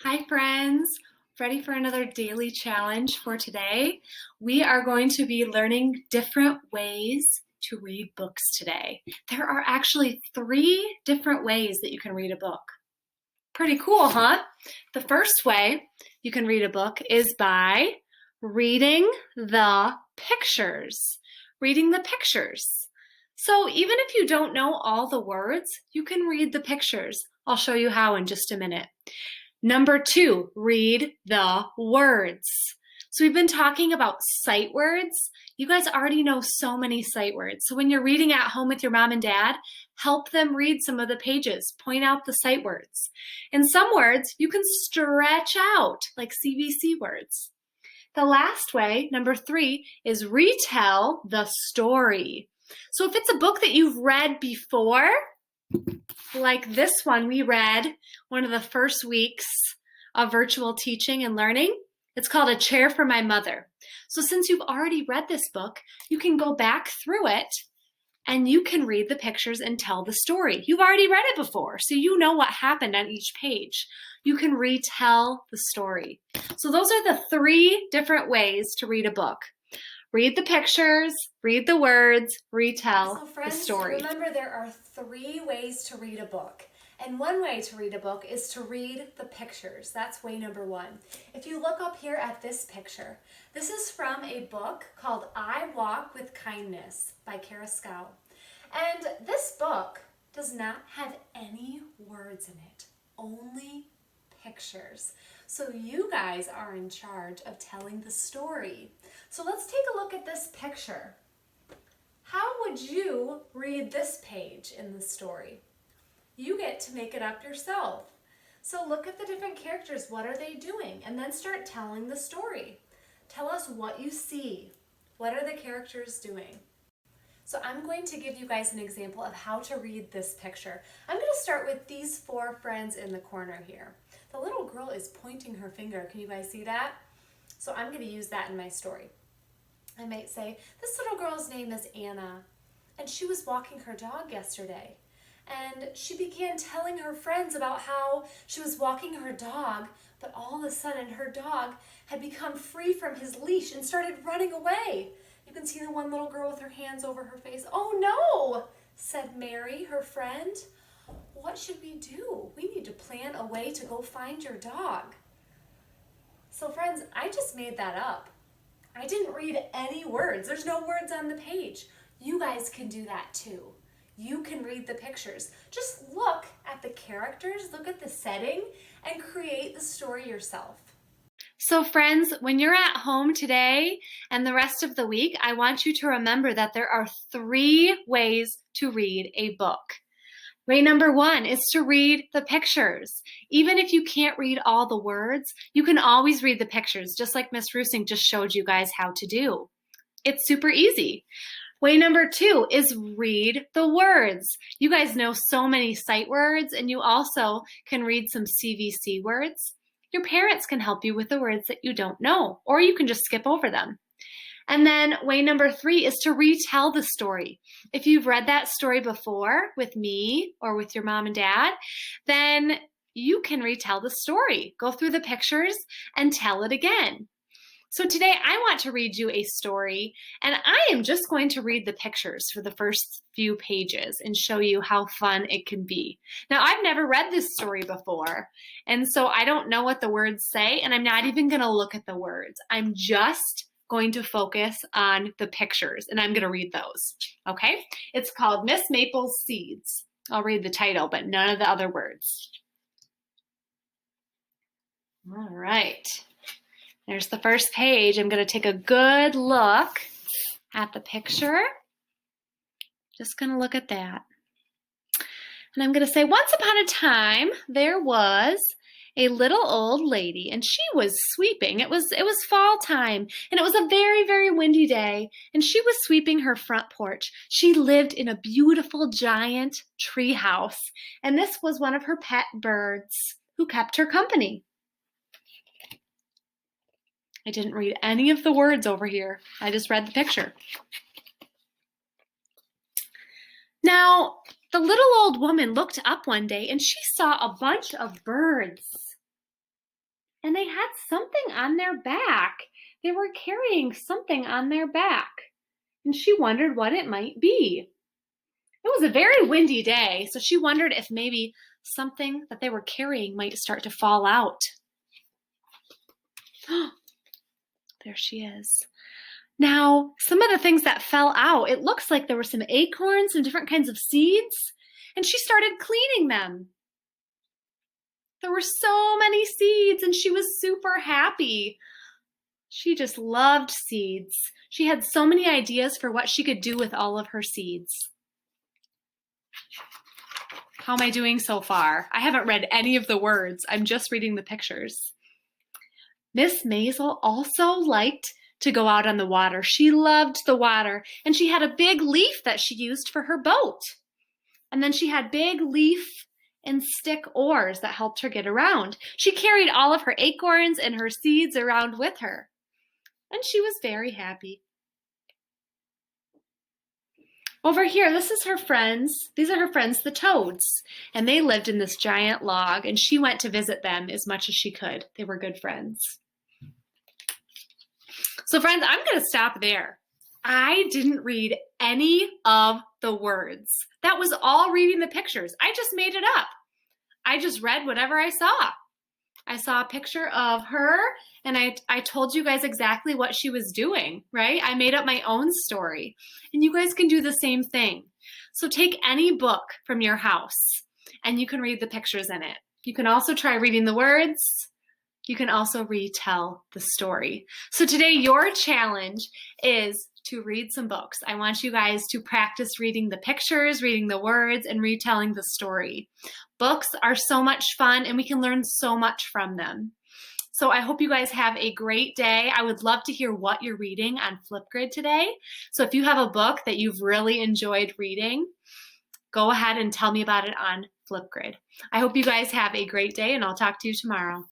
Hi friends, ready for another daily challenge for today? We are going to be learning different ways to read books today. There are actually 3 different ways that you can read a book. Pretty cool, huh? The first way you can read a book is by reading the pictures. Reading the pictures. So even if you don't know all the words, you can read the pictures. I'll show you how in just a minute. Number 2, read the words. So we've been talking about sight words. You guys already know so many sight words. So when you're reading at home with your mom and dad, help them read some of the pages. Point out the sight words. And some words you can stretch out, like CVC words. The last way, number 3, is retell the story. So if it's a book that you've read before, like this one we read one of the first weeks of virtual teaching and learning. It's called A Chair for My Mother. So since you've already read this book, you can go back through it and you can read the pictures and tell the story. You've already read it before, so you know what happened on each page. You can retell the story. So those are the 3 different ways to read a book. Read the pictures, read the words, retell the story. Remember, there are 3 ways to read a book. And one way to read a book is to read the pictures. That's way number 1. If you look up here at this picture, this is from a book called I Walk with Kindness by Kara Scow. And this book does not have any words in it, only pictures. So you guys are in charge of telling the story. So let's take a look at this picture. How would you read this page in the story? You get to make it up yourself. So look at the different characters. What are they doing? And then start telling the story. Tell us what you see. What are the characters doing? So I'm going to give you guys an example of how to read this picture. I'm going to start with these 4 friends in the corner here. The little girl is pointing her finger. Can you guys see that? So I'm going to use that in my story. I might say, this little girl's name is Anna, and she was walking her dog yesterday. And she began telling her friends about how she was walking her dog, but all of a sudden her dog had become free from his leash and started running away. You can see the one little girl with her hands over her face. "Oh no," said Mary, her friend. "What should we do? We need to plan a way to go find your dog." So friends, I just made that up. I didn't read any words. There's no words on the page. You guys can do that too. You can read the pictures. Just look at the characters, look at the setting, and create the story yourself. So friends, when you're at home today and the rest of the week, I want you to remember that there are 3 ways to read a book. Way number 1 is to read the pictures. Even if you can't read all the words, you can always read the pictures, just like Miss Rusing just showed you guys how to do. It's super easy. Way number 2 is read the words. You guys know so many sight words, and you also can read some CVC words. Your parents can help you with the words that you don't know, or you can just skip over them. And then way number 3 is to retell the story. If you've read that story before with me or with your mom and dad, then you can retell the story. Go through the pictures and tell it again. So today I want to read you a story, and I am just going to read the pictures for the first few pages and show you how fun it can be. Now, I've never read this story before, and so I don't know what the words say, and I'm not even going to look at the words. I'm just going to focus on the pictures, and I'm going to read those, okay? It's called Miss Maple's Seeds. I'll read the title, but none of the other words. All right. There's the first page. I'm going to take a good look at the picture. Just going to look at that. And I'm going to say, once upon a time, there was a little old lady, and she was sweeping. It was fall time, and it was a very, very windy day, and she was sweeping her front porch. She lived in a beautiful giant tree house, and this was one of her pet birds who kept her company. I didn't read any of the words over here. I just read the picture. Now, the little old woman looked up one day and she saw a bunch of birds. and they had something on their back. They were carrying something on their back, and she wondered what it might be. It was a very windy day, so she wondered if maybe something that they were carrying might start to fall out. There she is. Now, some of the things that fell out, it looks like there were some acorns and different kinds of seeds, and she started cleaning them. There were so many seeds, and she was super happy. She just loved seeds. She had so many ideas for what she could do with all of her seeds. How am I doing so far? I haven't read any of the words. I'm just reading the pictures. Miss Maisel also liked to go out on the water. She loved the water, and she had a big leaf that she used for her boat. And then she had big leaf and stick oars that helped her get around. She carried all of her acorns and her seeds around with her, and she was very happy. Over here, this is her friends. These are her friends, the toads, and they lived in this giant log, and she went to visit them as much as she could. They were good friends. So friends, I'm going to stop there. I didn't read any of the words. That was all reading the pictures. I just made it up. I just read whatever I saw. I saw a picture of her, and I told you guys exactly what she was doing, right? I made up my own story, and you guys can do the same thing. So take any book from your house, and you can read the pictures in it. You can also try reading the words. You can also retell the story. So today, your challenge is to read some books. I want you guys to practice reading the pictures, reading the words, and retelling the story. Books are so much fun, and we can learn so much from them. So I hope you guys have a great day. I would love to hear what you're reading on Flipgrid today. So if you have a book that you've really enjoyed reading, go ahead and tell me about it on Flipgrid. I hope you guys have a great day, and I'll talk to you tomorrow.